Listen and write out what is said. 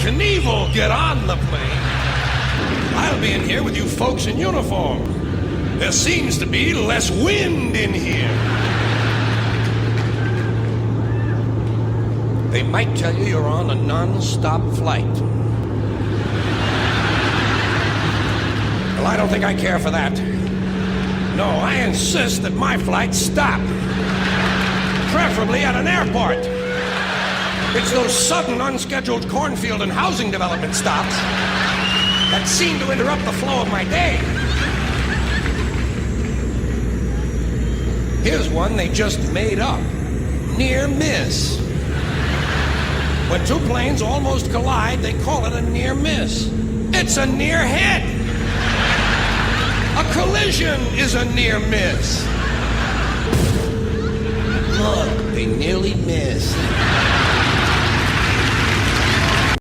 Knievel get on the plane, I'll be in here with you folks in uniform. There seems to be less wind in here. They might tell you you're on a non-stop flight. Well, I don't think I care for that. No, I insist that my flights stop. Preferably at an airport. It's those sudden, unscheduled cornfield and housing development stops that seem to interrupt the flow of my day. Here's one they just made up. Near miss. When two planes almost collide, they call it a near miss. It's a near hit. A collision is a near miss. Look, they nearly missed.